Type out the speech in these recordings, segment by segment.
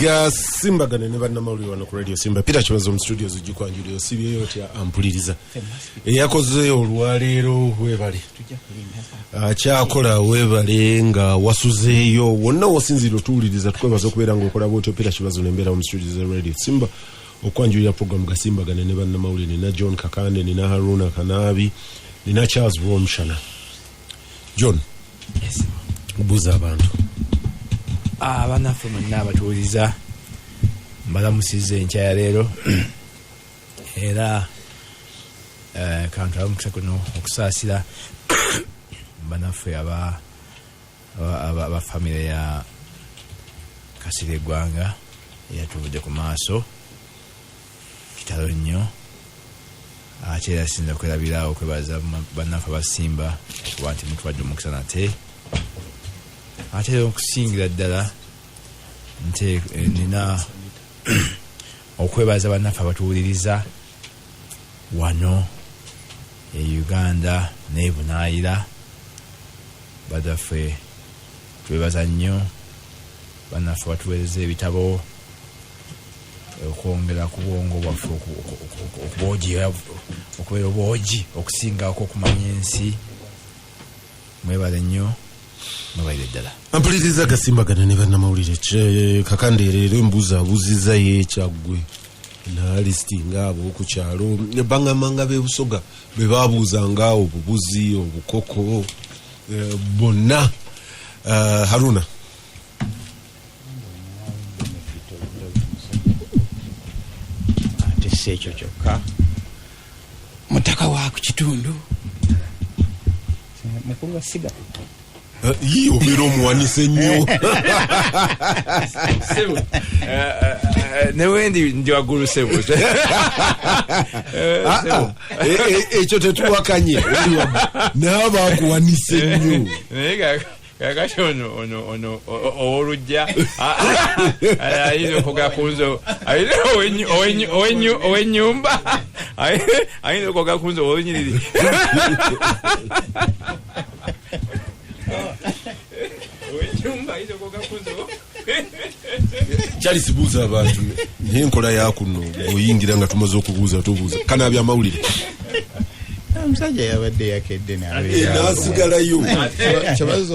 Gasimbagane ne bannamawulire wano ku Radio Simba. Peter Kibazo mu studio zigikwanjulira osibye yoti ampuliriza. Eyakoze olwaleero Webiri. Akyakola Webiri nga wasuzeeyo wonna wasinzira otuwuliriza tukwebaza okubeera ng'okola bwotyo. Peter Kibazo n'embeera mu studio za Radio Simba okwanjulira program Gasimbagane ne bannamawulire nina John Kakande nina Haruna Kanabi nina Charles Bomshana. John. Yes. Buza abantu. Abanafu n'abatuuliza mbalamusize enkya leero era kantu abamukisa kuno okusaasira banafu aba famire ya Kasirye Ggwanga eyatuvudde ku maaso kitalo nnyo ate era sinza kwerabira okwebaza banafu abasimba kuba nti mutuwadde omukisa nate ate okusingira ddala nte nina okwebaza bannaffe abatuwuliriza wano e Uganda ne Bunaayira badaffe twebaza nnyo bannaffe batuweereza ebitabo okwongera ku bwongo bwaffe okubeera obwogi okusingako okumanya ensi mwebale nnyo mwabaire ddala ampuliriza Gasimbagane ne bannamawulire Kakande leero embuuzabuuziza yeekyaggwe na listinga abo ku kyalo bang'amanga b'ebusoga be baabuuzanga obubuzi obukoko bonna Haruna ate si ekyo kyokka mutaka wa ku kitundu mukulu wa siga obeera omuwanise nnyo newendi ndi waggulu sebo ekyo tetuwakanye n'abaakuwanise nnyo naye kakati ono ow'olujja ayina okwoga ku nzo ow'ennyumba ayina okwoga ku nzo ow'olunyiriri Charles buuza abantu naye enkola yakuno oyingira nga tumaze okubuuza tubuuza Kanabi amawulire omusajja yabadde yakedde n'asigalayo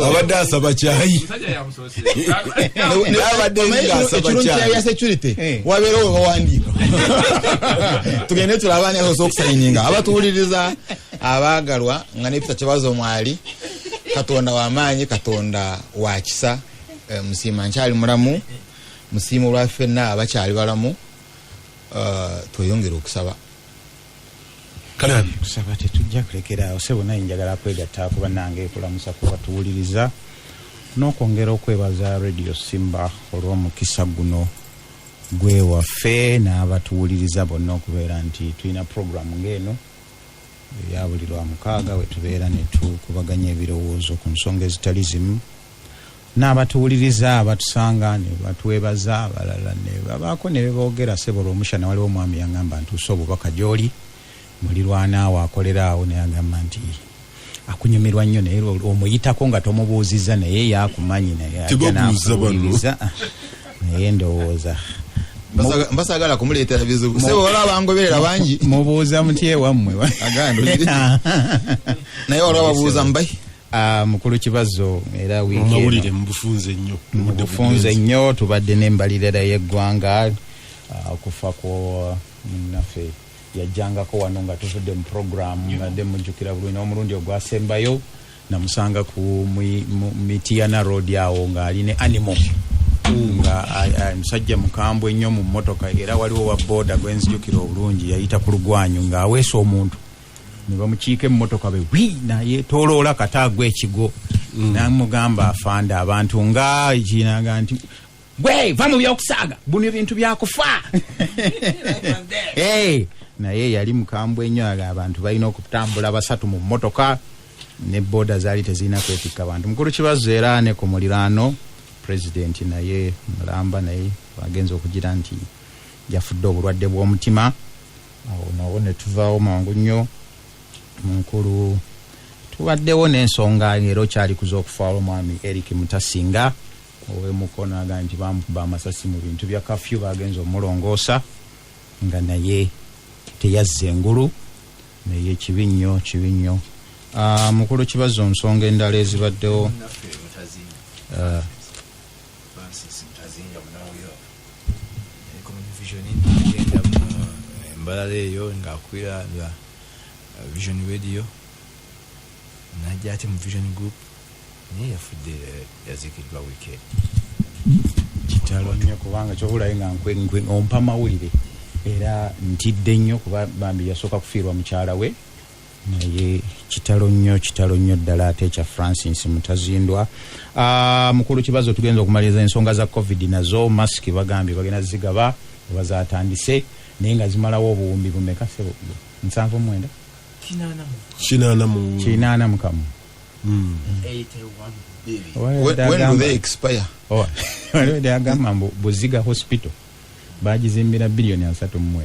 abadde asaba kyayi ekirungi ya security wabeerewo bawandiika tugende tulabane okusayinga abatuwuliriza abaagalwa nga ne Peter Kibazo mwali Katonda w'amaanyi Katonda wa kisa musiima nkyali mulamu musiima olwa ffenna abakyali balamu tweyongere okusaba Kanabi kusaba tetujja kulekera awo sebo naye njagala kwegatta kuba nange ekulamusa kuba tuwuliriza n'okwongera okwebaza Radio Simba olw'omukisa guno gwe waffe n'abatuwuliriza bonna okubeera nti tulina programu ng'eno ya buli lwamukaaga we tubeera ne tukubaganya ebirowoozo ku nsonga ezitali zimu n'abatuwuliriza abatusanga ne batwebaza abalala ne babaako ne beboogera sebo olw'omushana waliwo omwami yangamba ntuuse obubaka gy'oli mulirwana awo akolera awo naye agamba nti akunyumirwa nnyo naye omuyitako nga tomubuuziza naye yakumanyi naye ajja n'akuwuliriza naye ndowooza mbasagala kumuleetera bizibu sebo wala abangoberera bangi mubuuza mutye wammwe agandi naye wala babuuza mbayi mukulu Kibazo era amawulire mubufunze nnyo tubadde n'embalirira y'eggwanga okufa kwa naffe yajjangako wano nga tuvudde mu programu nadde mujjukira bulungi n'omulundi ogwasembayo namusanga ku Mitiana Road awo ng'ali ne animal nga musajja mukambwe nnyo mu mmotoka era waliwo wa boda gwenzijukira obulungi yayita ku lugwanyu ng'aweesa omuntu ne bamukiika emmotoka be naye tooloola kataagwa ekigo namugamba afande abantu nga kinaga nti gwe va mu byokusaaga buno ebintu byakufa naye yali mukambwe nnyo abantu balina okutambula basatu mu mmotoka ne boda zaali tezirina kwetikka bantu mukulu Kibazo era ne ku muliraano president naye mulamba naye wagenza okugira nti yafudde obulwadde bw'omutima awo nawo ne tuvaawo mangu nnyo mukulu tubaddewo n'ensonga era okyali kuza okufaala omwami Eric Mutasinga ow'emukono agamba nti bamukuba amasasi mu bintu bya kafyu bagenza omulongoosa nga naye teyazza engulu naye kibi nnyo mukulu kibazo nsonga endala ezibaddewo embalala eyo ng'akwira Vision Radio najja ate mu Vision Group naye yafudde yaziikiddwa weekend kitalo nnyo kubanga kyobulaye nga nkwe ompa mawulire era ntidde nnyo kuba bambi yasooka kufiirwa mukyala we naye kitalo nnyo ddala ate ekya Francis Mutazindwa. Mukulu kibazo tugenza okumaliriza ensonga za COVID nazo masiki bagambye bagenda zigaba oba zaatandise naye nga zimalawo obuwumbi bumeka sebo 79 kinana mukamu. When will they expire? They agamba Buziga Hospital bagizimbira bilioni 39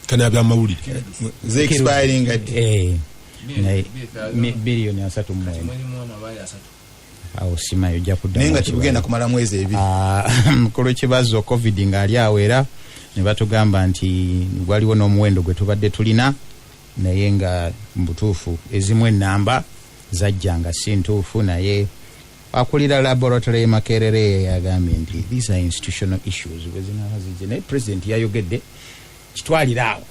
kana bya mawulire they expiring at bilioni 39 awo simayo ja kudda nenga kibugenda kumala mwezi ebiri mukulu kibazo COVID ngali awera ne batugamba nti waliwo n'omuwendo gwe tubadde tulina naye nga mbutuufu ezimu ennamba zajjanga si ntuufu naye akulira laboratory Makerere yagambye nti these are institutional issues wezinaba zijje naye president yayogedde kitwalira awo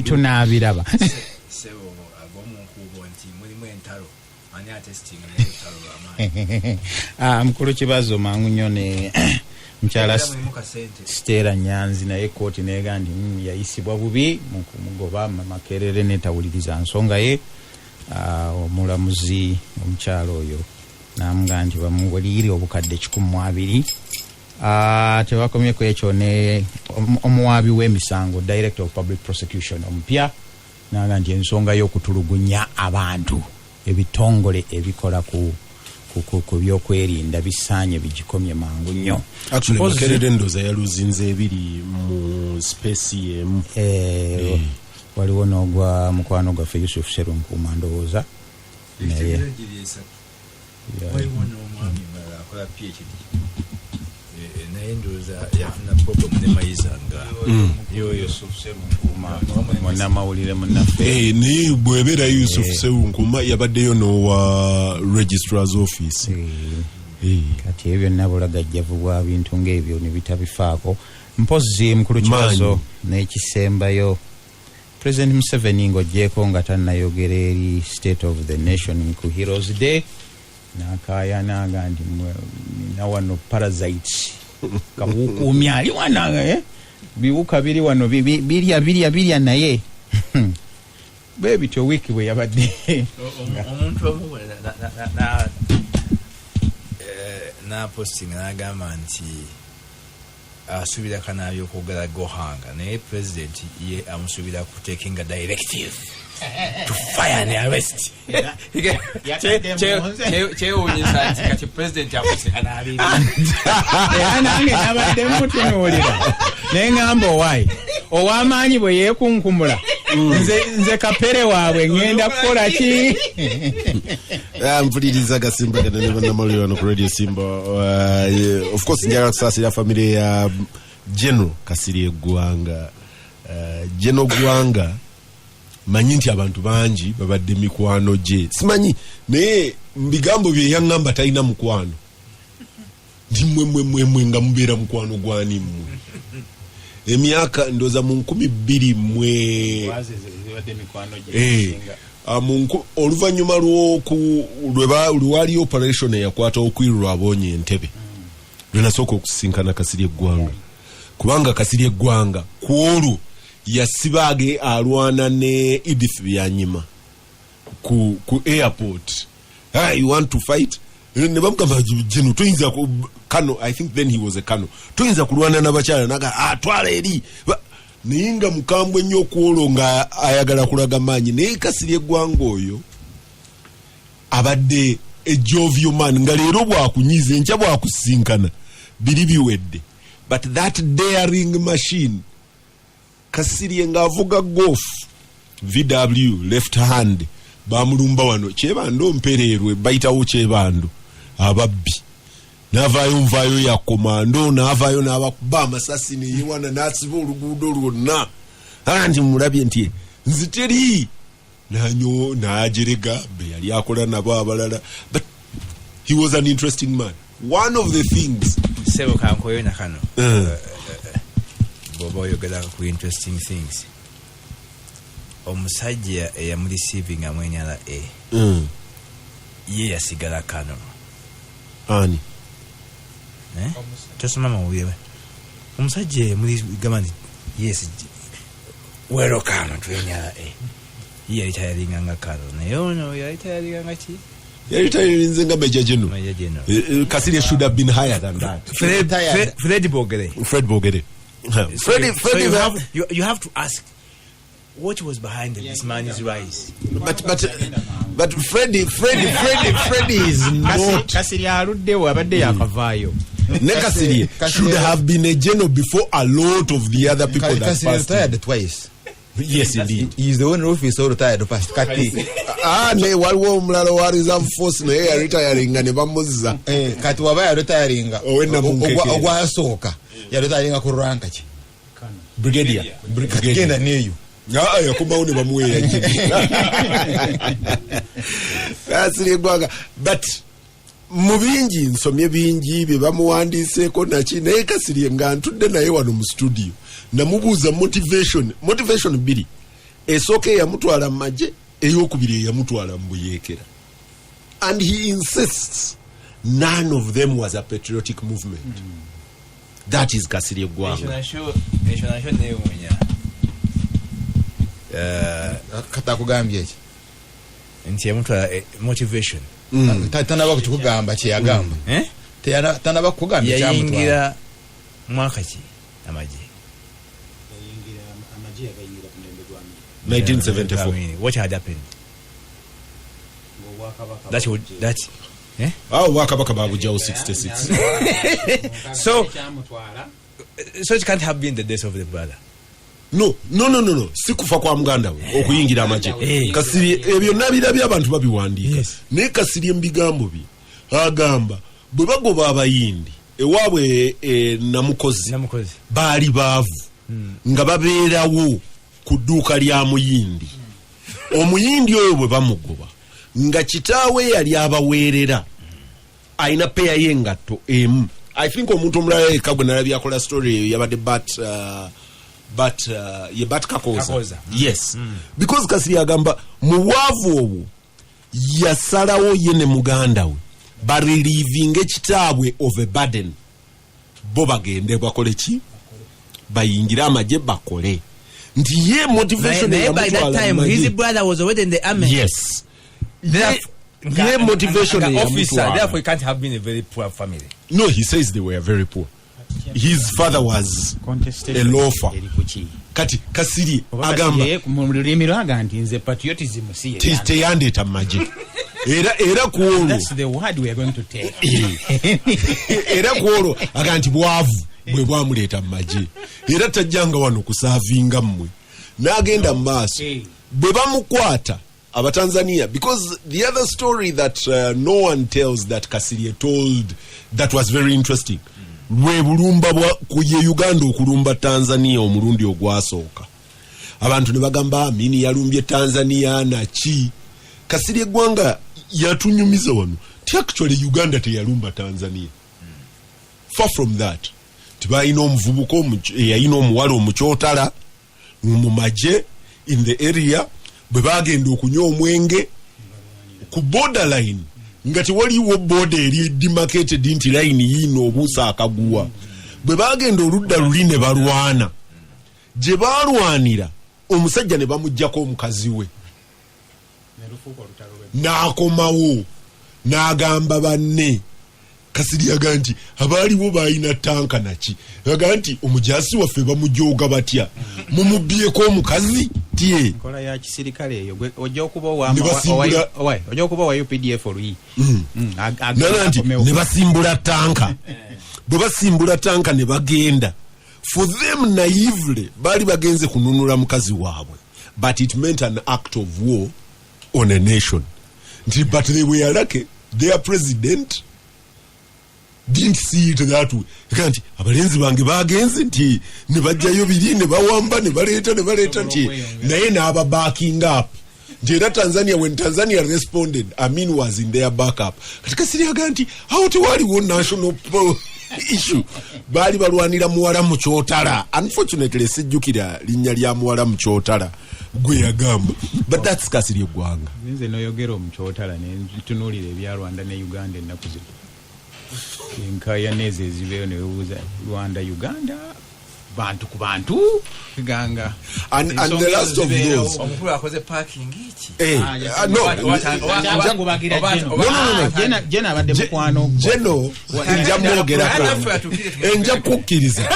tunaabiraba mukulu kibazo mangu nnyo ne mkyala Stella Nyanzi naye kooti neega nti yayisibwa bubi mu kumugoba Makerere netawuliriza nsonga ye. Omulamuzi omukyalo oyo namuga nti bamuwulire obukadde 12. Tebakomyeko ekyo ne omuwaabi w'emisango Director of Public Prosecution omupya naga nti ensonga y'okutulugunya abantu ebitongole ebikola ku byokwerinda bisaanye bigikomye mangu nnyo. Actually Makerere ndoza yaluzinze ebiri mu space yemu waliwo n'ogwa mukwano gwaffe Yusuf Serunkuuma ndowooza naye naye ndowooza yafuna problem ne mayizanga Yusuf Serunkuuma munnamawulire munnaffe naye bw'ebeera Yusuf Serunkuuma yabaddeyo n'owa registrar's office kati ebyo byonna bulagajjavu bwa bintu ng'ebyo ne bitabifaako mpozi mukulu kibazo n'ekisembayo President Museveni ng'oggyeko nga tannayogera eri State of the Nation ku Heroes Day n'akaayana nga nti nina wano parasites kabukuumya ali wana biwuka biri wano birya naye bebityo wiiki bwe yabadde omuntu omu n'apostinga n'agamba nti asuubira kanabyo okwogera Ggwanga naye president ye amusuubira ku taking a directive to fire and arrest. Kyewuunyisa nti kati president akuseka n'abiri era nange nabadde mutunuulira naye ngamba ow'amaanyi bwe yeekunkumula nze kapere waabwe ngenda kukola ki mpuliriza Gasimbagane ne bannamawulire wano ku Radio Simba. Of course njagala kusaasira famire ya General Kasirye Ggwanga. General Ggwanga manyi nti abantu bangi babadde mikwano gye simanyi naye mbigambo bye yaŋŋamba talina mukwano ndi mmwe nga mubeera mukwano gwani mmwe emyaka ndoza mu 2000 oluvannyuma lwali operation eyakwata okwirwa abonye Entebbe lwenasooka okusisinkana Kasirye Ggwanga kubanga Kasirye Ggwanga kwolwo yasibaage alwana ne Edith Byanyima ku airport. You want to fight? Ne bamugamba jeno toyinza kano. I think then he was a kano. Toyinza kulwana n'abakyala naga twala eri ninga mukambwe nnyo kwolwo nga ayagala kulaga maanyi naye Kasirye Ggwanga oyo abadde a jovial man nga leero bwakunyiza enkya bwakusinkana biri biwedde but that daring machine Kasirye ng'avuga golf VW left hand bamulumba wano Kyebando mpererwe bayitawo Kyebando ababbi n'avaayo nvaayo ya komando n'avaayo n'abakuba amasasi neyewana n'asiba oluguudo lwonna anti mulabye nti nziteri nanyo n'ajerega be yali akola nabo abalala but he was an interesting man. One of the things sebo kankoyo nakano bobo yogera ku interesting things omusajja eyamureceiving amwenyala ye yasigala kano ani tosoma mawulire omusajja muri gamani yes welcome twenyala ye retiring nga kano naye ono ye retiring nga ki ye retiring nga Major General. Kasirye should have been higher than that. Fred Bogere. You have to ask what was behind this man's rise. But Freddy is not. Kasirye aluddewo abadde yakavaayo. Kasirye should have been a general before a lot of the other people that Kasirye passed. retired twice. Yes, indeed. He is the one officer retired past kati. Ne waliwo omulala wa reserve force naye ya retiring ne bamuzza. Kati waba ya retiring ogwasooka ya retiring ku rank ki. Brigadier. Kagenda neyo. Yakomawo ne bamuweera nje. Kasirye Ggwanga. But mu bingi nsomye bingi bye bamuwandiiseeko naki naye Kasirye nga ntudde naye wano mu studio namubuuza motivation bbiri esooka eyamutwala mu magye ey'okubiri eyamutwala mu buyeekera and he insists none of them was a patriotic movement. That is Kasirye Ggwanga. Kata kugambye ki nti yamutwala motivation tanaba kukugamba kye yagamba tanaba kukugamba yayingira mwaka ki amagye 1974. What had happened? Wakabaka babujawo 66. So it can't have been the death of the brother. No. Sikufa kwa muganda we okuyingira amagye. Kasirye ebyo nabirabye abantu babiwandiika. Ne Kasirye mbigambo bi agamba bwe bagoba abayindi ewaabwe namukozi baali baavu nga babeerawo ku dduuka lya muyindi. Omuyindi oyo bwe bamugoba nga kitaawe yali abaweerera ayina peya y'engatto emu. I think omuntu omulala yekka gwe nalabye akola story eyo yabadde but Kakoza. Yes. Because Kasirye agamba mu bwavu obwo yasalawo ye ne muganda we barelieving ekitaabwe of a burden bo bagende bakole ki bayingira amagye bakole nti ye motivation by that time his brother was already in the army. Yes. Ye motivation officer, therefore he can't have been a very poor family. No, he says they were very poor. His father was a loafer. Kati Kasirye agamba mu lulimi lwaga nti nze patriotism si teyandeeta mu magye era ku olwo that's the word we are going to take. Era ku olwo aga nti bwavu bwe bwamuleeta mu magye era tajjanga wano kusaavinga mmwe n'agenda mu maaso bwe bamukwata Abatanzania, because the other story that no one tells that Kasirye told that was very interesting. Lwe bulumba ku ye Uganda okulumba Tanzania omulundi ogwasooka. Abantu ne bagamba mini yalumbye Tanzania na chi. Kasirye Ggwanga yatunyumiza wano. Actually Uganda teyalumba Tanzania. Far from that. Tibayina omuvubuko yayina omuwala omukyotala mu magye in the area bwe bagenda okunywa omwenge ku borderline nga tewaliwo border eri demarcated nti line yino obuusa akaguwa bwe bagenda oludda luli ne balwana gye balwanira omusajja ne bamuggyako omukazi we n'akomawo n'agamba banne Kasirye aga nti abaaliwo balina tanka naki aga nti omujaasi waffe bamujooga batya mumubbyeko omukazi tie nkola ya kisirikale eyo ojja okuba wa UPDF oluyi nti ne basimbula tanka bwe basimbula tanka ne bagenda for them naively bali bagenze kununula mukazi waabwe but it meant an act of war on a nation but they were lucky their president didn't see it that way. Kanti abalenzi bange bagenze nti ne bajjayo biri ne bawamba ne baleeta nti naye n'aba backing up. Jera Tanzania, when Tanzania responded, Amin was in their backup. Katika Kasirye ganti how to wali one national issue. Bali balwanira muwala mu kyotala. Unfortunately sijjukira linnya lya muwala mu kyotala. Gwe yagamba. But that's Kasirye Ggwanga. Nze noyogera mu kyotala ne tunuulira ebya Rwanda ne Uganda ennaku zino. Enkaya nezo ezibeeyo ne webuuza Rwanda Uganda bantu ku bantu Ganga and the last of those omukulu akoze parking ichi jena abadde mukwano jeno nja mwogerako enja kukkiriza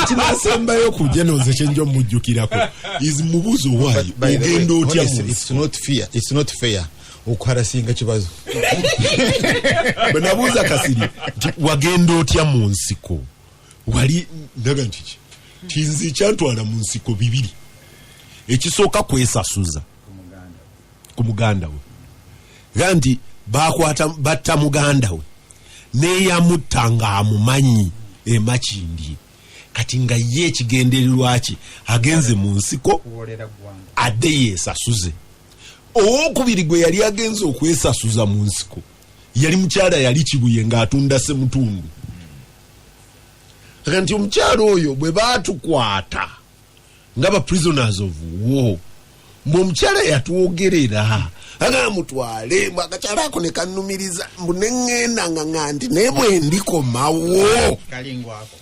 ekinasembayo ku jeno nze kyenjo mujjukirako is mubuzo wayi ogenda otya it's not fair okwarasinga kibazo benabuuza Kasirye wagenda otya mu nsiko wali ndaga ntiki tinzi kyantwala mu nsiko bibiri ekisooka kwesasuza ku muganda we gandi batta muganda we neyamutta amumanyi emakindi kati nga ye ekigendererwa ki agenze mu nsiko adde yeesasuze. Owokubiri gwe yali agenze okwesasuza mu nsiko yali mukyala yali Kibuye ng'atunda semutundu. Kanti omukyala oyo bwe baatukwata ngaba prisoners of war omukyala yatwogerera agamutwale akakyala ako ne kannumiriza mbu neŋŋenda nga nti naye bwe ndikomawo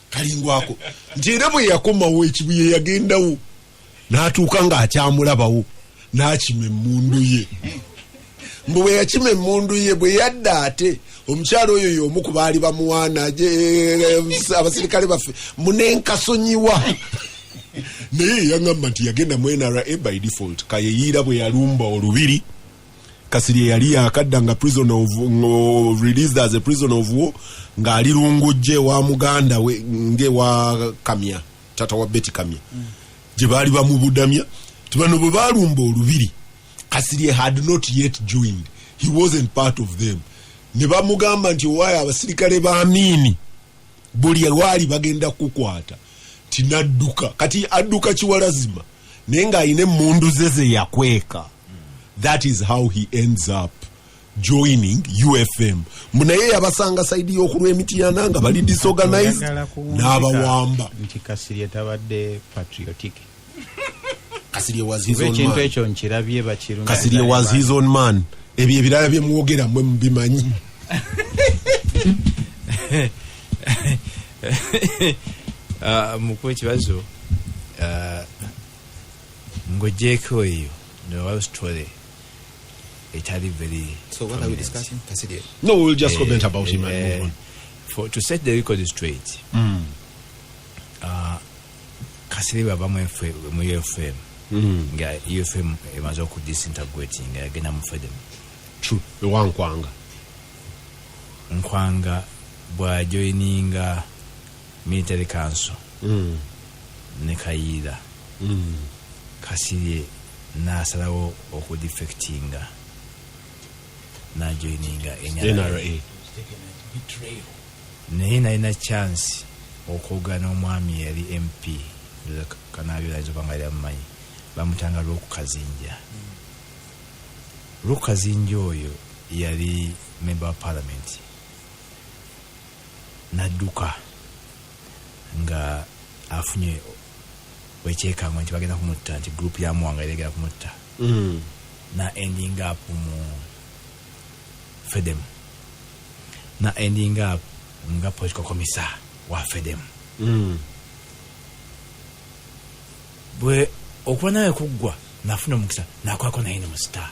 kalingwako nti era bwe yakomawo Ekibuye yagendawo n'atuuka ng'akyamulabawo n'akima emmundu ye mbu bwe yakima emmundu ye bwe yadda ate omukyalo oyo y'omu ku baali bamuwaana abasirikale baffe munenkasonyiwa naye yangamba nti yagenda mu NRA by default kayeyiira bwe yalumba olubiri Kasirye yali yakadda nga released as a prisoner of war ng'ali Lungujje wa muganda we nge wa Kamya tata wa Betty Kamya gye baali bamubudamya tibano bwe balumba olubiri Kasirye had not yet joined, he wasn't part of them. Ne bamugamba nti owaye abasirikale ba Amini buli wali bagenda kukwata tinadduka kati adduka kiwalazima naye ng'ayina emmundu ze yakweka. That is how he ends up joining UFM. Munaye yabasanga saidi y'okulwa emitiyana nga bali disorganized n'abawamba nti Kasirye tabadde patriotic. Kasirye was his own man. Kasirye was his own man. Ebyo ebirala bye mwogera mwe mubimanyi. Mukwe kibazo ngojeko eyo no was story etali very. So what are we discussing? Kasirye? No, we'll just comment about him and move on. To set the record straight. Kasirye baba mu UFM. Nga UFM emaze ku disintegrating agenda mu Fedem. True. Nkwanga bwa joininga military council. Ne Kayira. Kasirye nasalawo okudefectinga na joininga NRA. Naye ina chance okugana omwami yali MP kanabyo lazo bangali amanyi bamutanga Kazinja. Kazinja oyo yali member of parliament nadduka nga afunye wekyeka nti bagenda kumutta nti group ya Muwanga iregera kumutta na ending up mu Fedem na ending up nga political commissar wa Fedem. Bwe okuba nawe kuggwa nafuna omukisa nakwako naye ne mu star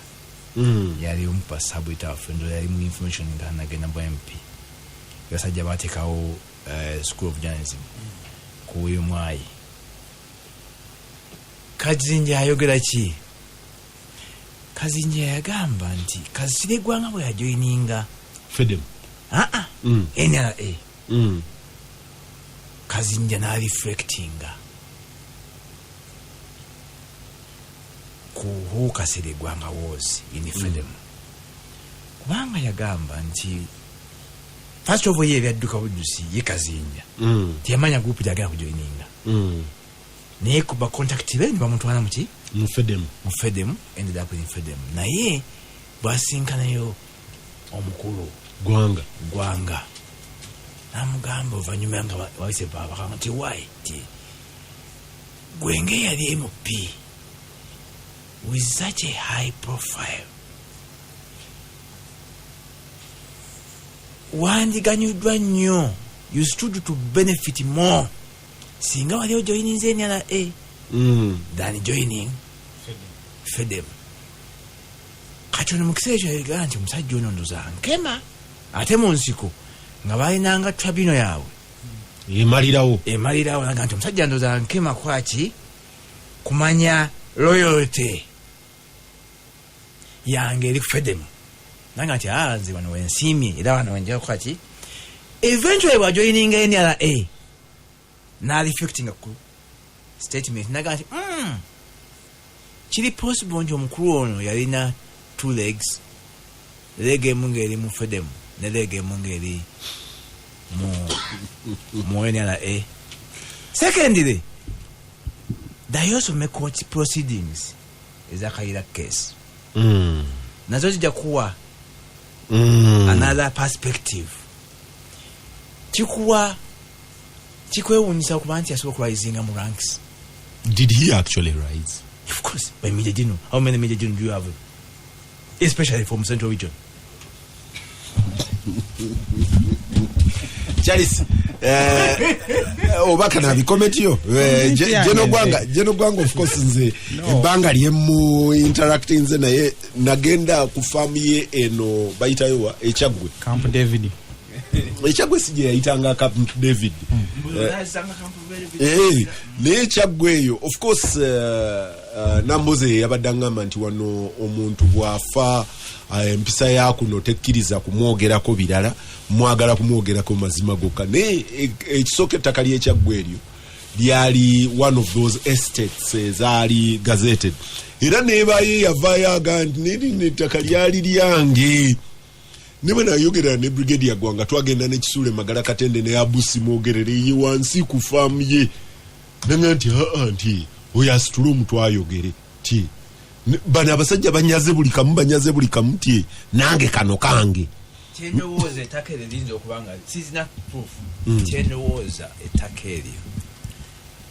yali omupa sabwita waffe yali mu information nga nagenda mu MP basajja bateekawo school of journalism ku Wemwayi. Kazinja ayogera ki? Kazinja yagamba nti Kasirye Ggwanga bwe yajoininga Fedem NRA Kazinja na reflectinga ku who Kasirye Ggwanga was in Fedem. Kubanga yagamba nti first of all ye byadduka buddusi ye Kazinja tiyamanya group jagala kujoininga naye kuba contact be bamutwala muki mu Fedem ended up in Fedem naye bwasinkanayo omukulu Ggwanga namugamba oluvannyuma nga wayise baba nti why ti Gwenge yali MP with such a high profile wandiganyuddwa nnyo you stood to benefit more singa wali ojoining NRA than joining Fedem kati ono mu kiseera ekyo yagamba nti omusajja ono ndoza nkema ate mu nsiko nga balinanga tribunal yaabwe emalirawo naga nti omusajja ndoza nkema kwaki kumanya loyalty yange eri Fedem naga nti nze wano wensiimye era wano wenjala kwaki eventually bwajoininga NRA reflecting ku statement naga nti kiri possible nti omukulu ono yalina two legs leg emu ngeri mu Fedem ne leg emu ngeri mu NRA. Secondly, they also make court proceedings is a Kaira case nazo zijja kuwa another perspective chikwewunyisa okuba nti yasobola okurisinga mu ranks. Did he actually rise? Of course, by Major General. How many Major General do you have? Especially from Central Region. Charles, obaka na bikometi yo. Jeno Gwanga of course nze banga liemu interacting nze naye nagenda ku farm ye eno bayitayo Echagwe. Camp David. Echagwe sije yayitanga Camp David. Echagwe yo of course namboze yabadangamba nti wano omuntu bwafa empisa yakuno tekkiriza kumwogerako birala mwagala kumwogerako mazima gokka ne ekisoke takali Echagwe eryo lyali one of those estates zali gazetted era nebaye yavayo agandi ne takali ali lyange niwe nayogera ne brigadier Ggwanga twagenda ne Kisule Magala Katende ne Abusi mwogerere ye wansi ku farm ye nanga nti nti oyo asitula omuntu ayogere ti bana abasajja banyaze buli kamu ti nange kano kange chendowoza etakere linzo okubanga sizina proof chendowoza etakere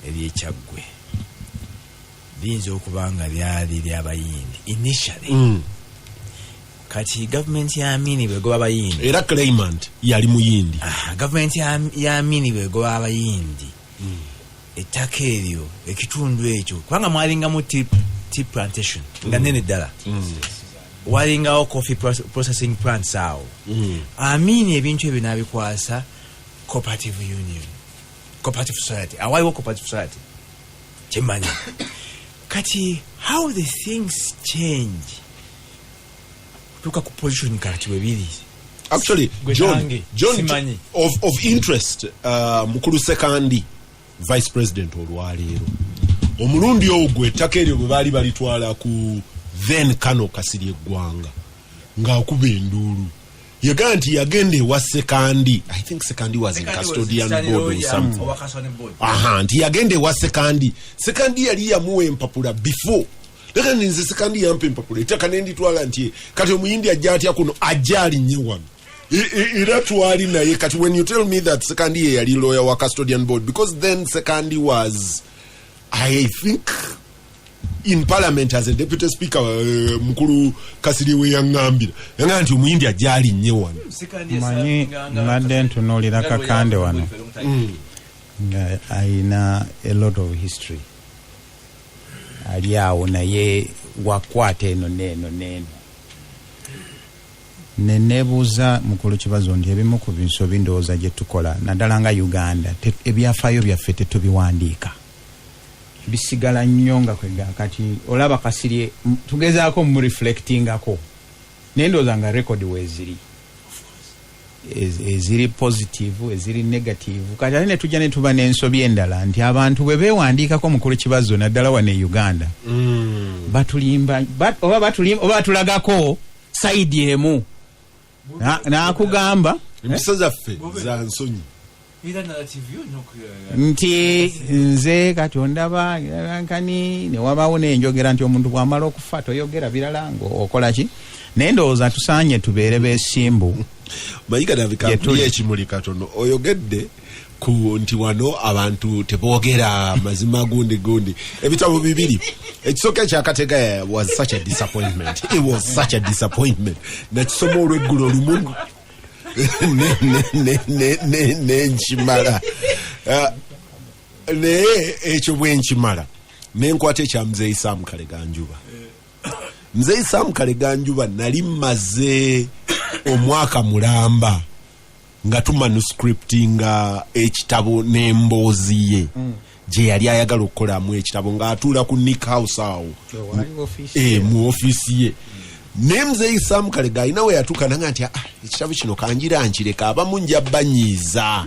eri Echagwe linzo okubanga lyali lyabayindi initially kati government ya amini begoba abayindi era claimant yali muyindi government ya amini begoba abayindi ettaka eryo ekitundu ekyo kubanga mwalinga mu tea plantation nga nene ddala walingawo coffee processing plants awo amini ebintu ebyo nabikwasa cooperative union cooperative society awaliwo cooperative society kyemmanyi kati how the things change tuka ku position kati Webiri actually John of interest mukulu sekandi vice president olwaleero omulundi ogwe ettaka eryo bwe baali balitwala ku then Kano Kasirye Ggwanga ng'akuba enduulu yagamba nti yagende wa sekandi I think sekandi was in custodian board or something nti yagende wa sekandi yali yamuwa empapula before leka ninze sekandi yampa empapula ettaka nenditwala nti kati omuyindi ajja atya kuno ajali nnyo wano era twali naye kati when you tell me that sekandi ye yali lawyer wa custodian board because then sekandi was I think in parliament as a deputy speaker mukulu Kasirye we yangambira yanga nti omuyindi ajali nnyo wano manyi nadde ntunuulira kakande wano nga ayina a lot of history ali awo naye wakwata eno neeno nenebuuza mukulu kibazo nti ebimu ku binsobi ndowooza gye tukola naddala nga Uganda ebyafaayo byaffe tetubiwandiika bisigala nnyo nga kwega kati olaba Kasirye tugezaako mu reflectingako naye ndowooza nga record weeziri eziri positive eziri negative kati ate ne tujja ne tuba n'ensobi endala nti abantu bwe beewandiikako mukulu kibazo naddala wane Uganda batulimba oba batulagako saidi emu nakugamba empisa zaffe za nsonyi nti nze kati ondaba nkani ne wabaawo n'enjogera nti omuntu bw'amala okufa toyogera birala ng'okola ki naye ndowooza tusaanye tubeere beesimbu mayiga nabikampuli ekimuli katono oyogedde ku nti wano abantu teboogera mazima gundi ebitabo bibiri ekisooka ekyakatega was such a disappointment. It was such a disappointment. Nakisoma olw'eggulu olumu nenchimala naye ekyo bwenkimala nenkwata ekya Mzee Sam Kaleganjuba. Mzee Sam Kaleganjuba nali maze omwaka mulamba nga tumanuscriptinga ekitabo n'emboozi ye gye yali ayagala okukolamu ekitabo ng'atuula ku Nick House awo mu ofiisi ye. Ne Mzee Sam Kalega ina we yatuuka nanga nti ekitabo kino kanjira nkireka abamu nja banyiiza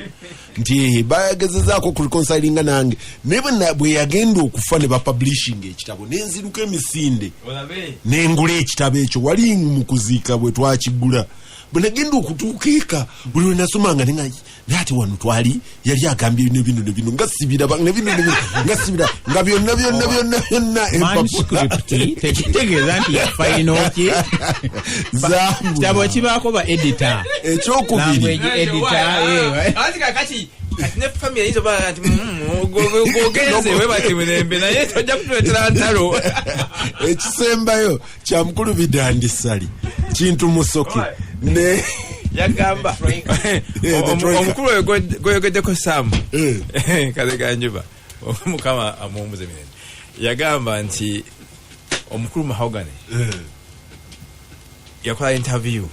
nti bagezezaako ku reconcilinga nange naye bwe yagenda okufa ne bapublishing ekitabo nenziruka emisinde nengula ekitabo ekyo wali mu kuziika bwe twakigula bwe nagenda okutuuka eka buli we nasomanga nati wano twali yali agambye bino nga sibira nga sibira nga byonna tekitegeeza nti yafaino ki kitabo kibaako ba editor ekyokubiri kati ne family yizo ba nti gogenze we bati mulembe naye tojja kutuletera ntalo. Ekisembayo kya mukulu bidandisali kintu musoke ne yagamba omukulu goyogeddeko Sam Kaleganjuba omukama amumuze minene yagamba nti omukulu Mahogany yakola interview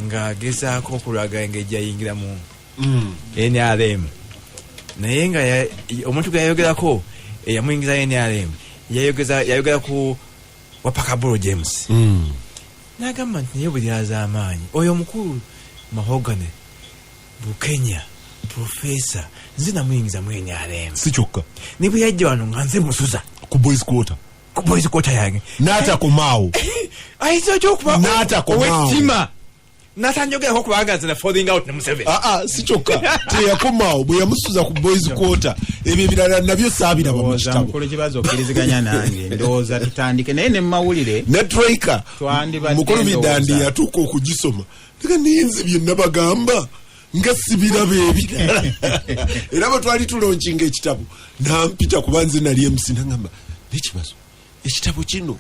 nga gezaako okulaga engeri yayingira mu NRM naye nga omuntu gayogerako eyamuyingiza NRM yayogera ku Wapakaburo James nagamba nti naye buli aza amaanyi oyo omukulu Mahogany Bukenya professor nze namuyingiza mu NRM si kyokka ne bwe yajja wano nga nze musuza ku boys quarter yange nata kumaawo ayizo kyokuba nata kumaawo wetima natanjogerako kubanga nze na falling out ne Museveni si kyokka teyakomaawo bwe yamusuza ku boys quarter ebyo ebirala nabyo saabiraba mu kitabo mukulu kibazo okkiriziganya nange ndowooza tutandike naye ne mawulire ne Troika mukulu bidandi yatuuka okugisoma nga nenze byonna bagamba nga sibiraba ebirala era bwe twali tulonkinga ekitabo nampita kuba nze nali MC nagamba nekibazo ekitabo kino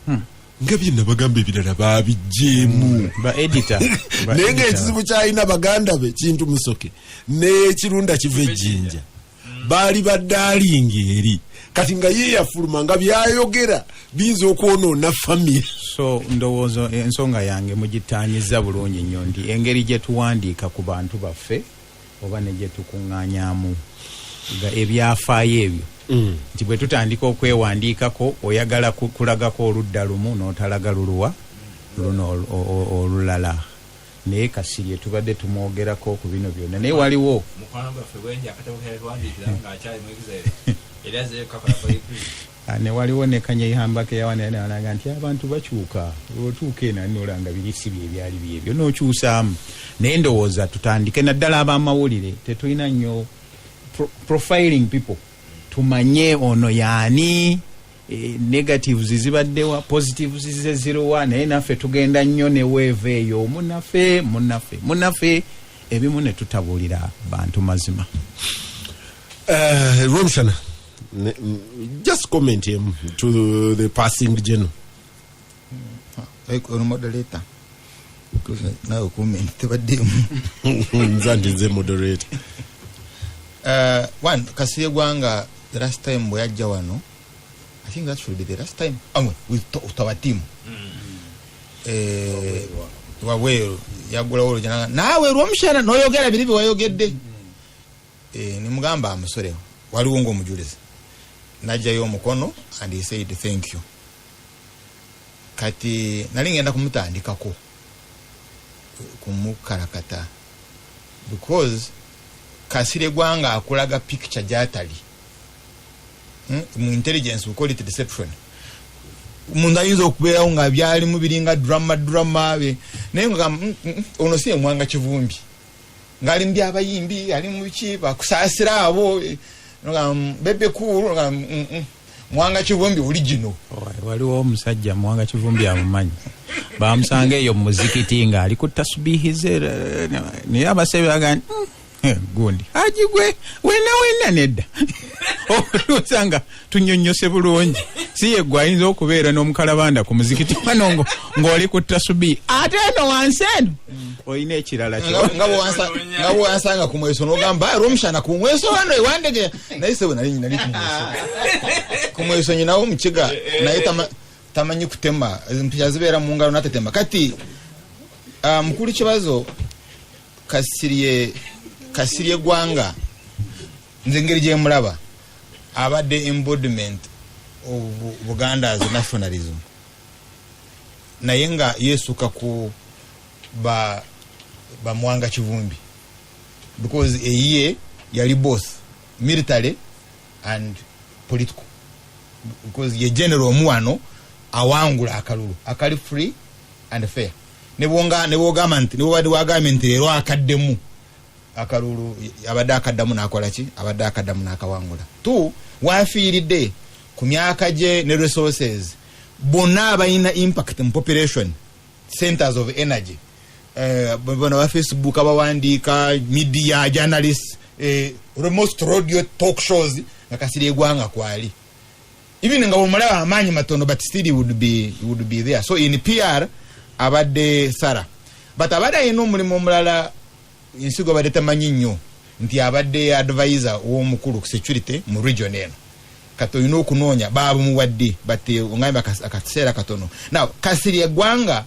nga byonna bagamba ebirala babijjeemu ba editor naye ng'ekizibu kyalina baganda be kintu musoke n'ekirunda kiva ejjinja baali baddaalingi eri kati nga ye yafuluma nga byayogera biyinza okwonoona famire. So ndowooza ensonga yange mugitaanyiza bulungi nnyo nti engeri gye tuwandiika ku bantu baffe oba ne gye tukuŋŋaanyaamu ebyafaayo ebyo nti bwe tutandika okwewandiikako oyagala kulagako oludda lumu n'otalaga luluwa luno olulala naye Kasirye tubadde tumwogerako ku bino byonna naye waliwo ne waliwo ne Kanyehambake yawananaga nti abantu bakyuka otuuka eno nolanga birisi bye ebyali byebyo n'okyusaamu naye ndowooza tutandike naddala ab'amawulire tetulina nnyo profiling people tumanye ono yaani negatives zibaddewa positives ziziruwa naye naffe tugenda nnyo ne weeve eyo munaffe ebimu ne tutabuulira bantu mazima. Romshana, just comment him to the passing general. Moderator. Now comment Nzandi moderator. One Kasirye Ggwanga the last time we had Jawano. I think that should be the last time. With our team. Wawero yagula wolo jana nawe Romshana no yogera bilibi wayogedde nimugamba amusore waliwo ng'omujulizi najjayo omukono and he said thank you kati nali ngenda kumutandikako kumukarakata because Kasirye Ggwanga akulaga picture gyatali mu intelligence we call it deception. Umuntu ayinza okubeerawo nga byali mu biringa drama be naye nga ono si Muwanga Kivumbi ngali mbi abayimbi ali mu biki bakusasira abo bebe cool Muwanga Kivumbi original. Waliwo omusajja Muwanga Kivumbi amumanyi. Bamusanga eyo mu muzikiti nga ali ku tasbihize naye abasebe bagani gundi ajigwe wena nedda. Osanga tunyonyose bulungi. Siye gwayinza okubeera n'omukalabanda ku muzikiti wano ng'oli ku tasbihi. Ate no wanseno. Oyina ekirala kyo. Ngabo wansanga ku mweso n'ogamba romshana ku mweso wano ewandege naye sebo nali ku mweso nyina wo mukiga naye tamanyi kutema mpisha zibeera mu ngalo natetema kati mukulu kibazo Kasirye Ggwanga nze ngeri gye mulaba abadde embodiment of Buganda's nationalism naye nga yesuka ku ba Muwanga Kivumbi because ye yali both military and political because ye general muwano awangula akalulu akali free and fair nebo government nebo badi wa government ero akaddemu akalulu abadde akaddamu nakola ki abadde akaddamu nakawangula tu wafiiridde ku myaka gye ne resources bonna abalina impact in population centers of energy bonna wa Facebook abawandiika media journalists remote radio talk shows na Kasirye Ggwanga kwali even nga omulaba amanyi matono but still he would be there so in PR abadde Sara but abadde ino mulimo omulala insigo abadde tamanyi nnyo nti abadde advisor w'omukulu ku security mu region eno kato ino okunoonya baabo muwadde but ongamba akaseera katono now Kasirye Ggwanga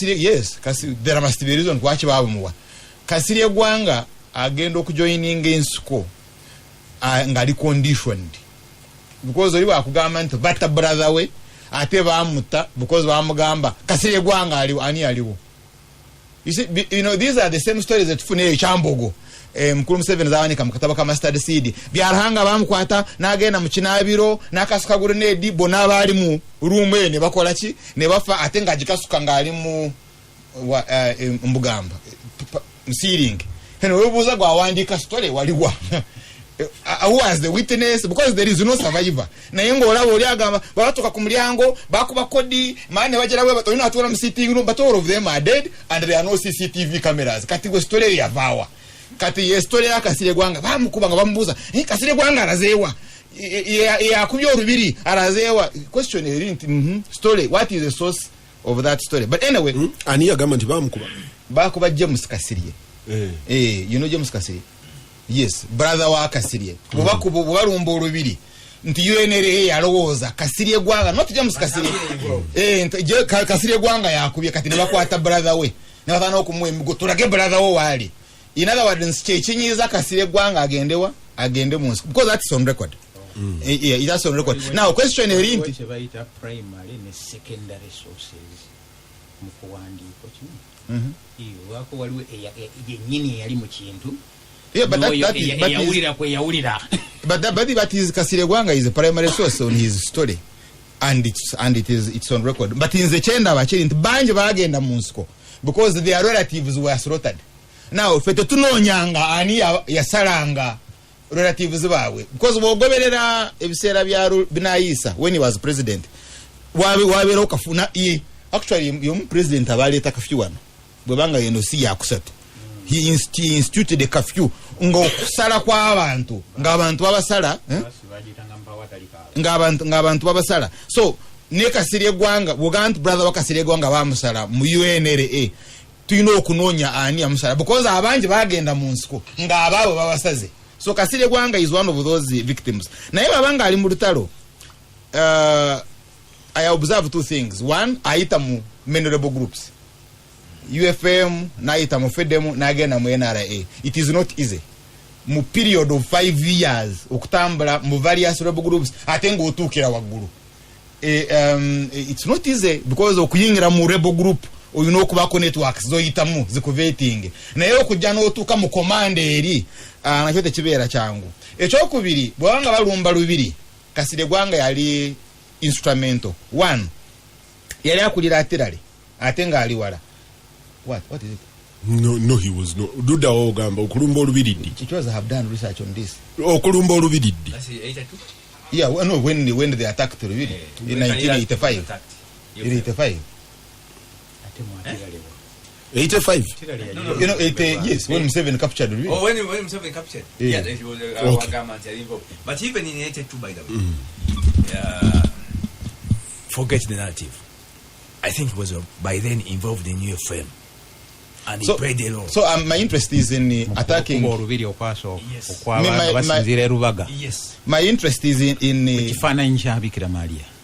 yes there must be a reason why baabo muwa Kasirye Ggwanga agenda okujoininga ensuko ngali conditioned because oli wakugamba nti batta brother we ate bamuta because bamugamba Kasirye Ggwanga aliwo. You know, these are the same stories that tufune Kyambogo mukulu Museveni zawanika mukataba ka mustard seed byarahanga bamukwata nagenda mu kinabiro nakasuka grenade bona bali mu rume ne bakola ki ne bafa ate nga jikasuka ngali mu mbugamba msiring heno webuza gwa wandika story waliwa who was the witness because there is no survivor na yengo olabo oli agamba batoka ku mulyango bakuba kodi mane bajera we batolina atula mu sitting room but all of them are dead and there are no CCTV cameras kati go story ya vawa kati ye story ya Kasirye Ggwanga bamukuba nga bamubuza Kasirye Ggwanga arazewa ya kubyo rubiri arazewa question story what is the source of that story but anyway ani agamba nti bamukuba James Kasirye you know James Kasirye yes brother wa Kasirye bubalumba olubiri nti UNRA yalowooza Kasirye Ggwanga not James Kasirye Kasirye Ggwanga yakubye kati ne bakwata brother we ne batana okumwemigo tulage brother wo wali in other words kyechinyiza Kasirye Ggwanga agende munsi because that's on record yeah that's on record now question erinti chebaita primary ne secondary sources mukuwandiko iyo wako waliwe yenyini yali mu kintu yeah but that is Kasirye Ggwanga is a primary source on his story and it's on record but in the chenda bachiri nti banje bagenda munsko because their relatives were slaughtered now fete tunonyanga ani yasalanga relatives bawe because bogoberera ebiseera bya binayisa when he was president wabera okafuna actually yom president abaleta kafyu wano bwebanga yeno si yakusatu he instituted a curfew ngokusala kwa abantu ngabantu babasala ngabantu babasala so ne Kasirye Ggwanga Buganda brother wa Kasirye Ggwanga bamusala mu UNRA tuyina okunonya ani amusala because abanje bagenda mu nsiko ngababo babasaze so Kasirye Ggwanga is one of those victims naye babanga ali mu lutalo I observe two things one aita mu minorable groups UFM naita mu FEDEM nagenda mu NRA it is not easy mu period of 5 years okutambula mu various rebel groups atengo otukira waggulu it's not easy because okuyingira mu rebel group oyino okubako networks zoyitamu zikuveting naye okujja n'otuuka mu command eri nakyo tekibeera kyangu ekyokubiri bwanga balumba lubiri Kasirye Ggwanga yali instrumental one yali akulira atirali ate nga ali wala what is it No, he was not. Duda ogamba okulumba olubiriddi. It was I have done research on this. Okulumba olubiriddi. That's 82. Yeah, well, no, when they attacked Rubiri in 1985. In 85. 85. No. You know, yes, when Museveni captured Rubiri. Oh, when Museveni captured. Yeah. It was Okay. government involved. But even in 82, by the way, forget the narrative. I think he was by then involved in UFM. And he played a role. So my interest is in attacking. Yes. Yes. My interest is in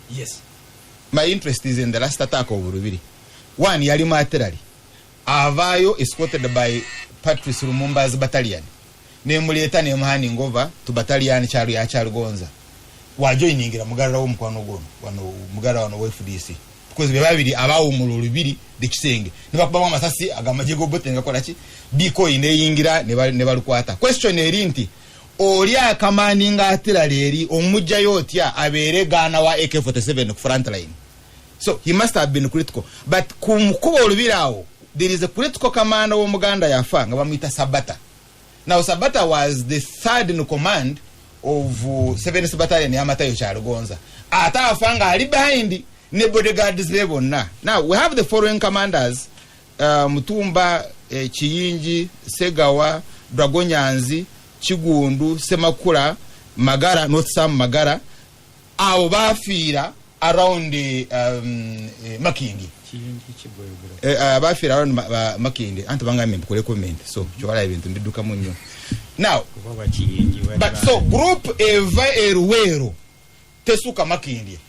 Yes. My interest is in the last attack of Rubiri. One, yali materali. Avayo escorted by Patrice Lumumba's battalion. Nemuleta nemhani ngova to battalion charu ya Charugonza. Wajoiningira mugara wo mkwano gono wano mugara wano FDC. Because be babiri abawo mu Rubiri dekisenge. Nibakuba amasasi agamajego bote ngakola ki biko ineyingira ne balukwata. Question erinti oli akamani ngatira leri omujja yotya abere gana wa AK47 ku front line. So he must have been critical. But kumukuba olubirawo there is a critical commander wo Muganda yafa nga bamwita Sabata. Now Sabata was the third in command of 7th battalion ya Matayo Charugonza. Ata afanga ali behind ne bodyguards level na. Now we have the following commanders: Mutumba, Chiyinji, Segawa, Dragonyanzi, Chigundu, Semakula, Magara, not some Magara. Abo bafira around Makindi. Bafira around Makindi. Antu banga mkule comment. So chwala ibintu ndiduka munyo. Now, but so group eva eruwero tesuka Makindi.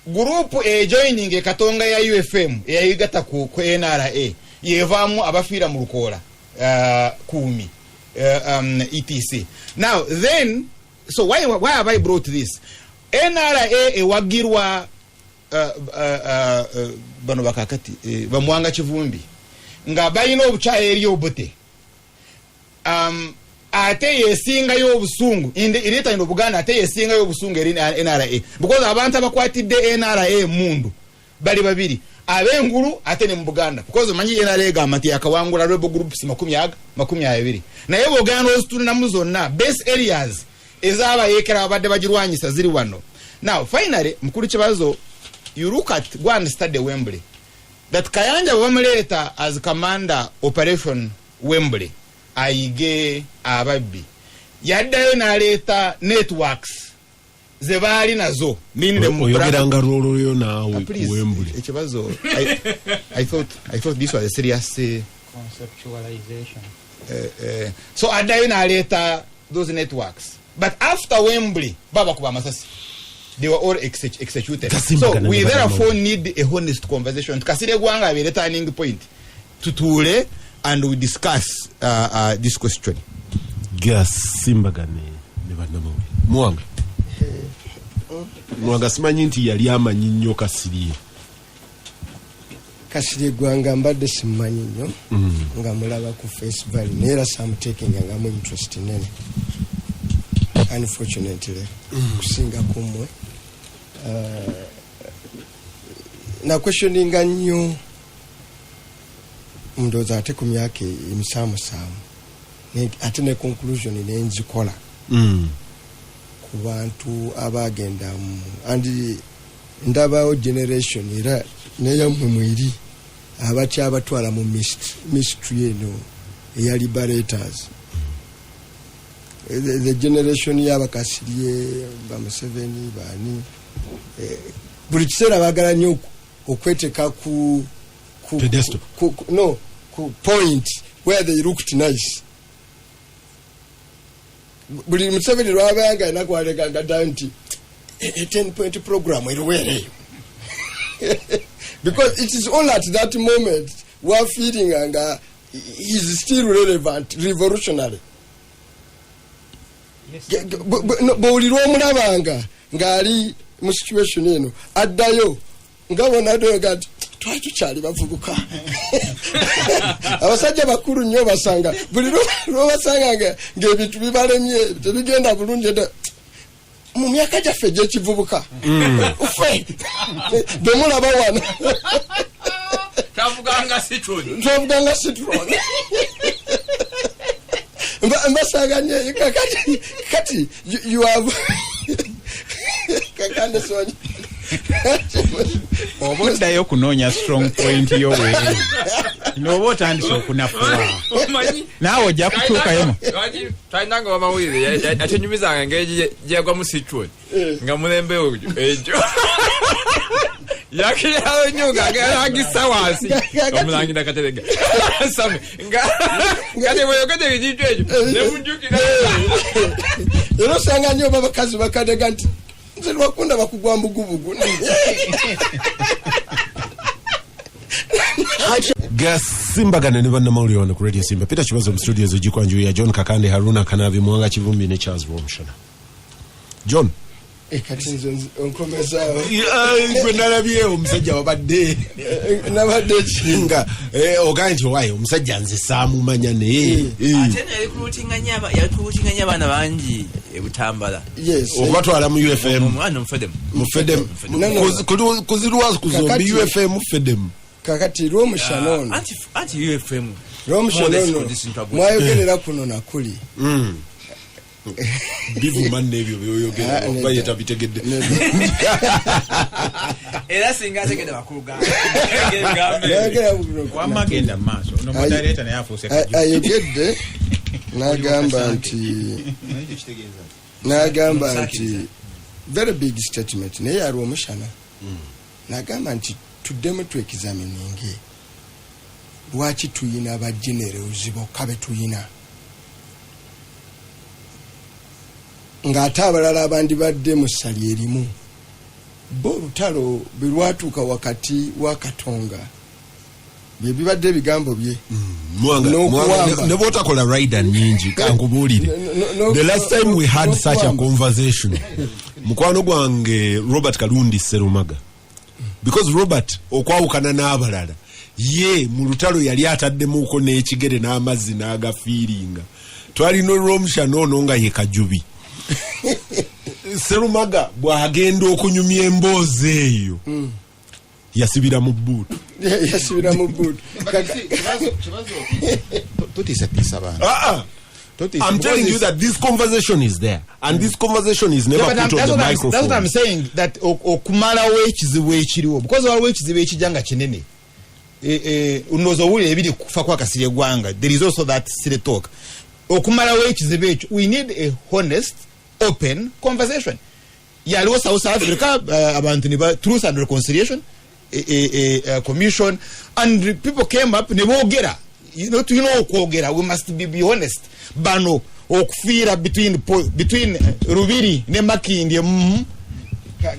Group joining katonga ya UFM ya igata ku NRA yevamu abafira mu Lukola 10 etc. Now then, so why have I brought this? NRA ewagirwa bano bakakati bamuwanga Kivumbi nga bayina obucha eri obote ate yesinga y'obusungu ireta ino Buganda ate yesinga y'obusungu eri NRA because abantu abakwatidde NRA mundu bali babiri abengulu ate ne mu Buganda because manyi NRA gamati akawangula rebel groups 20 naye Buganda ozituna mu zonna base areas ezaba yekera abadde bagirwanyisa ziri wano. Now finally mukuru kibazo, you look at go and study Webiri, that Kayanja bamuleta as commander operation Webiri aige ababi yaddayo naleta networks zebali nazo ninde mu oyogeranga rolo yo nawe Webiri ekibazo. I thought this was a serious conceptualization. So addayo naleta those networks, but after Webiri baba kuba masasi they were all executed. So we therefore need a honest conversation. Kasirye Ggwanga be the turning point tutule and we discuss this question. Gasimbagane ne bannamawulire. Muwanga. Muwanga simanyi nti yali amanyi nnyo Kasirye. Kasirye Ggwanga mbadde simanyi nnyo nga mulaba ku festival naye era samuteekinga ngamu interest nene. Unfortunately kusinga kumwe na questioninga nnyo ndowooza ate ku myaka emisaamusaamu ate ne conclusion nenzikola ku bantu abagenda and ndabawo generation era neyammwe mweri abakyabatwala mu mystery eno eya liberators. The generation yaba Kasirye ba Museveni bani buli kiseera bagala nnyo okweteka ku point where they looked nice. Buli Museveni lwabanga nakwalekanga dda nti a 10-point program eruweereyo because it is all at that moment we are feeling nga is still relevant, revolutionary. Bw'olirwa omulabanga ng'ali mu situation eno addayo nga bonadoga nti twali tukyali bavubuka. Abasajja bakulu nnyo basanga buli lwobasanga ng'ebintu bibalemye tebigenda bulungi mu myaka gyaffe gy'ekivubuka ffe bwe mulaba wano tavuganga nga citron mbasaganye kati you have kakande sonye obuddayo okunoonya strong point yowe n'oba otandise okunafuwa naawe ojja kutuukayo talinanga wamawulire atenyumizanga engeri gyagwamu citron nga mulembe ojo ejo yakirawo nnyo ng'ageragisa wansi omulangira katerega same nga tebweyogedde ebijijo egyo nemujjukira era osanga nnyo babakazi bakadega nti nze lwakunda bakugwa mbugubugu Gasimbagane ne bannamawulire wano ku Radio Simba. Peter Kibazo mu studio zo Ggwanga ya John Kakande, Haruna Kanavi, Muwanga, Kivumbi ne Charles Romshana. John kati nze onkomezaawo gwe nalabye omusajja wabadde nabadde kinga ogaa nti owaye omusajja nze saamumanya naye ate yalikubutinganya abaana bangi ebutambala okubatwala mu UFM omwana mu FEDEM kuzirwazi kuzombi UFM FEDEM kakati Romshana ono anti UFM Romshana ono mwayogerera kuno nakuli bivuma n'ebyo byoyogera bayeta bitegedde era singa ategedde bakulu wamagenda maaso nomodareeta naye afuuse ayogedde n'agamba nti very big statement naye yali omushana n'agamba nti tuddemu twekizamininge lwaki tuyina abajenerals bokka be tuyina ng'ate abalala abandi badde mu ssali erimu bo olutalo bwe lwatuuka wakati wa Katonga bye bibadde ebigambo bye ne bw'otakola rider nyingi kankubuulire the last time we had such a conversation mukwano gwange Robert Kalundi Serumaga because Robert okwawukana n'abalala ye mu lutalo yali ataddemuuko n'ekigere n'amazzi n'agafiiringa twalina Romshana ono nga ye Kajubi Serumaga bw'agenda okunyumya emboozi eyo yasibira mu bbuutu totiisatiisa baana I'm telling you that this conversation is there and this conversation is never put on the microphone. That's what I'm saying, that okumalawo ekizibu ekiriwo because waliwo ekizibu ekijja nga kinene unoza owulira ebiri kufa kwa Kasirye Ggwanga. There is also that silly talk. Okumalawo ekizibu ekyo, we need a honest open conversation. Yaliwo South Africa abantu ne Truth and Reconciliation a commission and people came up ne boogera okwogera. We must be honest. Bano okufiira between Webiri ne Makindye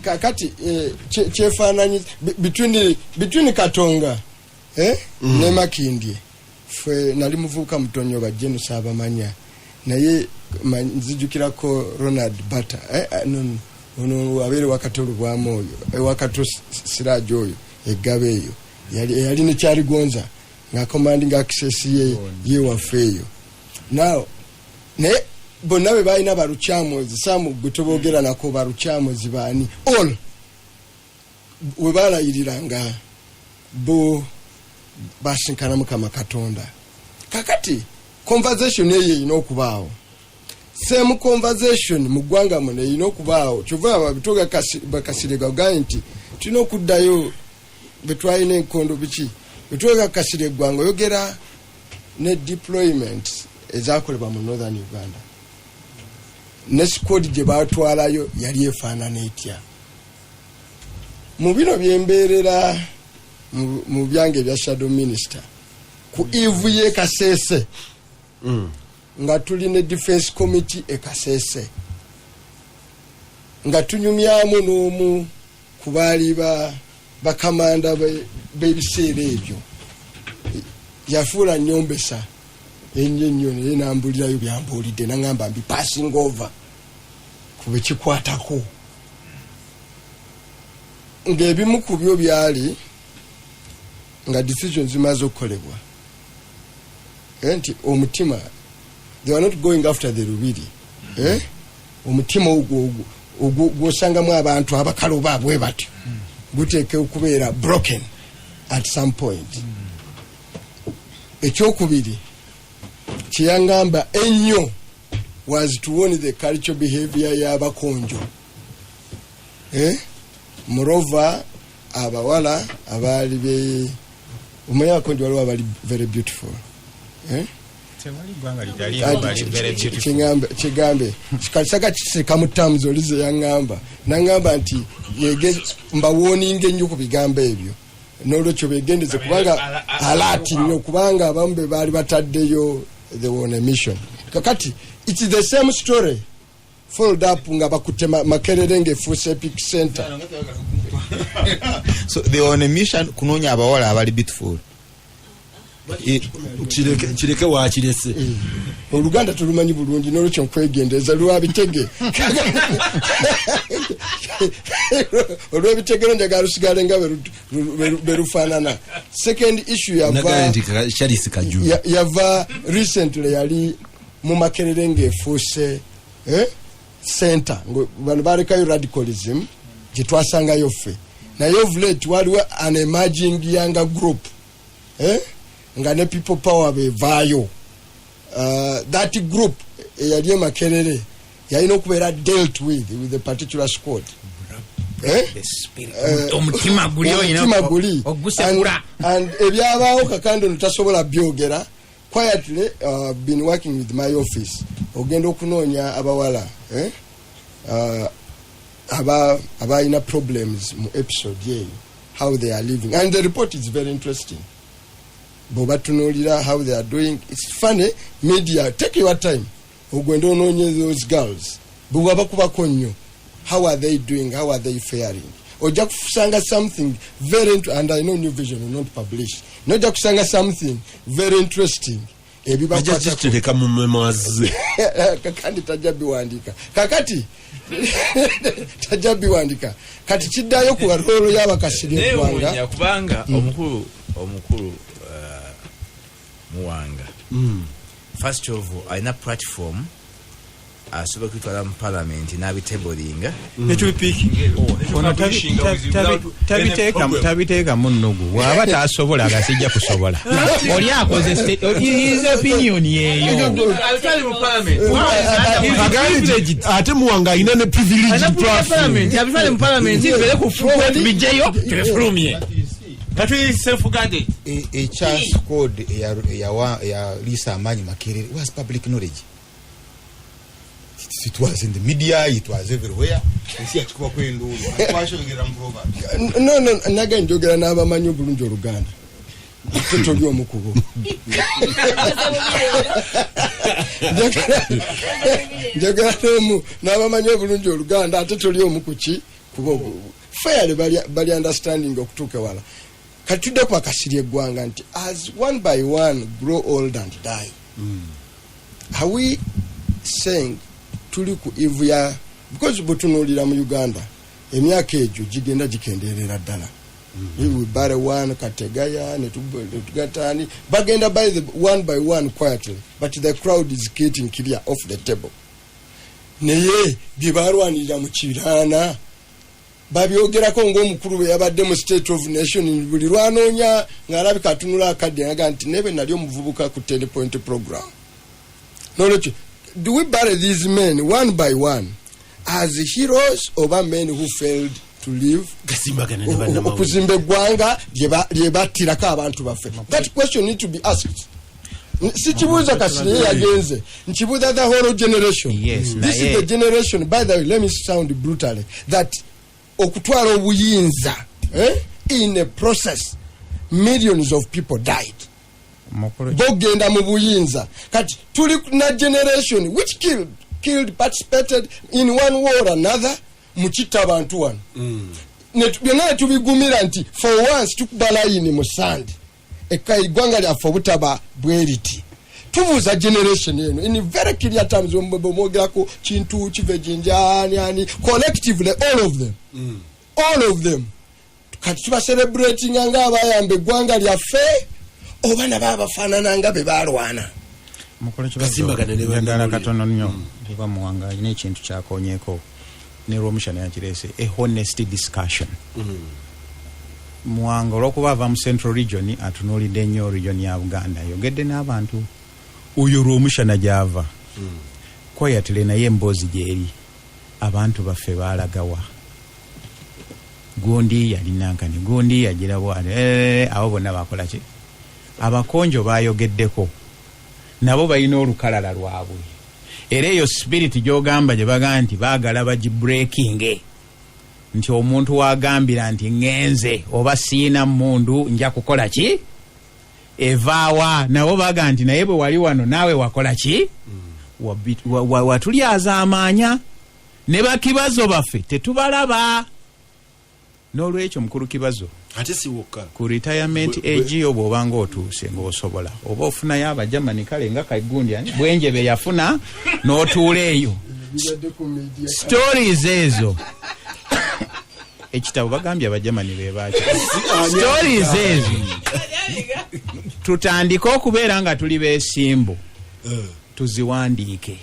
kati kyefaananyi between Katonga ne Makindye fwe nali muvubuka mutonyo bajjenu saabamanya naye nzijukirako Ronald Butter ono abeere wakatolu bwamu oyo wakatu Siraji oyo eggabe eyo yali ne Kyaligonza nga commanding access ye waffe eyo now naye bonna be balina balukyamozi samu gwetobogera nako balukyamozi baani all we balayiriranga bo basinkana Mukama Katonda kakati conversation eyo erina okubaawo same conversation mu ggwanga muno erina okubaawo kyova ababitoga Kasirye gagambye nti tulina okuddayo betwalina enkondo biki betwega Kasirye Ggwanga oyogera ne deployment ezakolebwa mu Northern Uganda ne squad gye batwalayo yali efaanana etya mu bino byembeerera mu byange bya shadow minister ku ivu ye Kasese nga tuli ne defense committee e Kasese nga tunyumyamu n'omu ku baali bakamanda b'ebiseera ebyo yafuula nyombesa ennyo naye nambulirayo byambuulidde nangamba mbi passing over kube kikwatako ng'ebimu ku byo byali nga decisions zimaze okukolebwa nti omutima they were not going after the Webiri omutima gwosangamu abantu abakaluba bwe batyo guteeke okubeera broken at some point ekyokubiri kyeyangamba ennyo was to warn the cultural behavior y'abakonjo. Moreover, abawala abali be omunya abakonjo waliwo abali very beautiful. Kigambe kikalisaka kiseka mu terms olize yangamba nangamba nti mbawoninga ennyo ku bigambo ebyo n'olwekyo begendeze kubanga alati nnyo kubanga abamu be baali bataddeyo they were on a mission. Kakati it is the same story followed up nga bakutte Makerere ng'efuuse epic center. So they were on a mission kunoonya abawala abali beautiful. Kireke wakirese Oluganda tulumanyi bulungi n'olwekyo nkwegendeza lwabitege olwebitegero njagala lusigale nga berufaanana. Second issue yava recently yali mu Makerere ng'efuuse center bano balekayo radicalism gye twasangayo ffe naye of late waliwo an emerging younger group nga ne people power bevaayo. That group eyali Makerere yalina okubeera dealt with a particular squad. Omutima guli and ebyabaawo kakando ntasobola byogera quietly. Been working with my office ogenda okunoonya abawala abalina problems mu episode yeyo how they are living and the report is very interesting. Bobatunulira how they are doing. It's funny media take your time ogwenda onoonye those girls bwabakubako nnyo how are they doing, how are they faring. Ojja kusanga something very and I know New Vision will not publish nojja kusanga something very interesting ebibakwata mu memoirs kandi tajabiwandika kakati tajabiwandika kati kiddayo ku rolo y'abakasirye Ggwanga kubanga omukulu Muwanga. First of all, alina platform asobola kwitwala mu parliament n'abitebolinga tabiteeka munnogu bw'aba tasobola agasijja kusobola oli akoze his opinion yeeyo ate Muwanga alina ne privilege abitwale mu parliament bere ku floor bijeyo tebefulumye. A chance code ya Lisa Amanyi Makerere was public knowledge. It was in the media, it was everywhere. No, naga njogera n'abamanyi obulungi Oluganda. Tetoli omukubo. Njogera n'abamanyi obulungi Oluganda tetoli omukuki kubo. Fairly bali understanding okutuuka wala. Katudde kwa Kasirye Ggwanga nti as one by one grow old and die. Are we saying tuli ku ivu ya because butunulira mu Uganda emyaka egyo gigenda gikenderera ddala. We will bury one Kategaya ne tugatani bagenda by the one by one quietly but the crowd is getting clear off the table. Naye bibalwanirira mu kirana babyogerako ng'omukulu bwe yabadde mu State of Nation buli lwanoonya ng'alabika atunula akadde nga nti nebe nali omuvubuka ku 10-point program. N'olwekyo do we bury these men one by one as heroes oba men who failed to live okuzimba eggwanga lye battirako abantu baffe? That question need to be asked. Si kibuuza Kasirye yagenze nkibuuza the whole generation. Yes, this is the generation, by the way, let me sound brutally, that okutwala obuyinza in a process millions of people died. Bogenda mu buyinza kati tuli na generation which killed participated in one war or another mukita abantu wano byonna tubigumira nti for once tukubalayini mu sand eggwanga lyaffe obutaba bweriti. Tubuuza generation eno in very clear terms omwogerako kintu kive jinjani collectively all of them kati tuba celebrating nga abayamba eggwanga lyaffe oba nabo bafaanana nga be balwana. Gasimbagane katono nnyo kuba Muwanga alina ekintu kyakonyeeko ne Romushana yakireese a honest discussion. Muwanga olwokuba ava mu Central Region atunuulidde nnyo region ya Buganda yogedde n'abantu oyo olw'omushana gy'ava kweyatire naye emboozi gy'eri abantu baffe baalagawa gundi yali nankani gundi yagira bwale abo bonna bakola ki abakonjo bayogeddeko nabo balina olukalala lwabwe era eyo spirit gy'ogamba gye bagaa nti baagala bagibreaking nti omuntu wagambira nti ngenze oba siina mundu nja kukola ki evaawa nabo baga nti naye bwe wali wano naawe wakola ki watulyaza amaanya ne bakibazo baffe tetubalaba n'olwekyo mukulu kibazo ate siwokka ku retirement age oba obanga otuuse ng'osobola oba ofunayo abajamani kale nga kagundi bwenjebe yafuna n'otuula eyo stories ezo ekitabo bagambye abajamani bebaki stories ezo tutandike okubeera nga tuli beesimbu tuziwandiike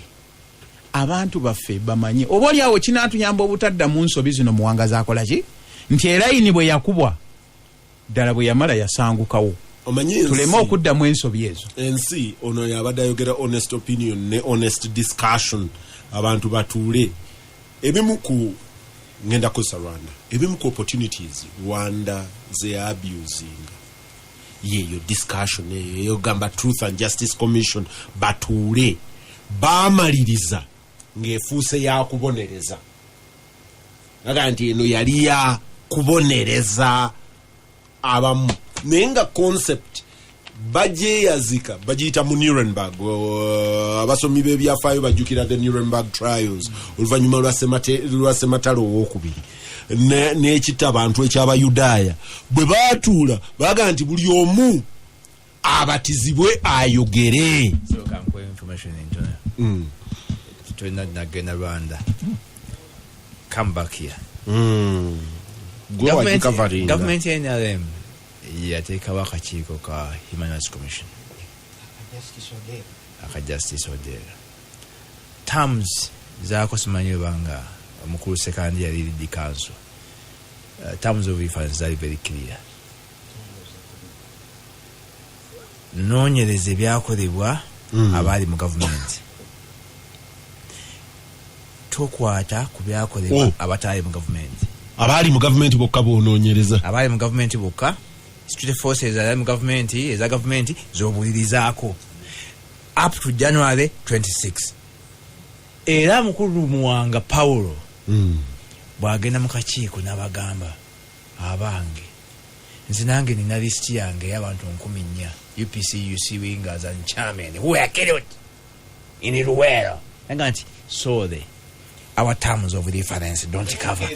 abantu baffe bamanye oba oliawo kinaatuyamba obutadda mu nsobi zino Muwanga zakola ki nti erayini bwe yakubwa ddala bwe yamala yasangukawo tuleme okuddamu ensobi ezo ensi ono yabadde ayogera honest opinion ne honest discussion abantu batuule ebimu ku ngenda kusa Rwanda ebimu ku opportunities Rwanda ze abusing yeyo discussion yeyo gamba Truth and Justice Commission batuule bamaliriza ng'efuuse ya kubonereza naga nti eno yali ya kubonereza abamu naye nga concept bajeyazika bagiyita mu Nuremberg abasomi b'ebyafaayo bajjukira the Nuremberg trials oluvannyuma lwa Ssematalo owookubiri n'ekitta abantu eky'Abayudaaya bwe baatuula baga nti buli omu abatizibwe ayogere nagenda Rwanda come back here government ya NRM yateekawo akakiiko ka Human Rights Commission aka Justice Odera terms zaako simanyi obanga omukulu sekandi yali lead council terms of reference zali very clear noonyereza ebyakolebwa abaali mu gavumenti tokwata ku byakolebwa abataali mu gavumenti abaali mu gavumenti bokka boonoonyereza abaali mu gavumenti bokka street forces abaali mu gavumenti eza gavumenti z'obuulirizaako up to January 26 era mukulu Muwanga Paulo bwagenda mu kakiiko n'abagamba abange nze nange nina lisiti yange y'abantu 4,000 UPC wingers and chairmen who are killed in Luwero nti sorry our terms of reference don't cover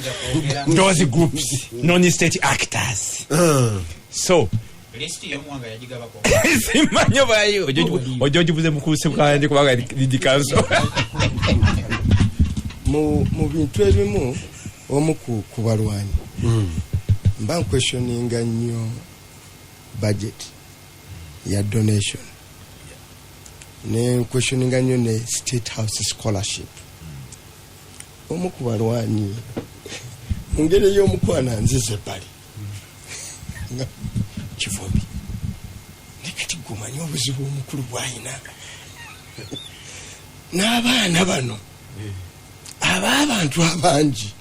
those groups non-state actors so simanyo bayo ojojibuze mukuse bwanje kubaga lidikanso mu bintu ebimu omu ku balwanyi mba questioninga nnyo budget ya donation ne questioninga nnyo ne state house scholarship omu ku balwanyi mu ngeri y'omukwana nzize bali Kivumbi nekati gumanyi obuzibu omukulu bwayina n'abaana bano abantu abangi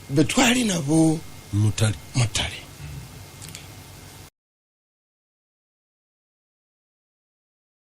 betwali nabo mutale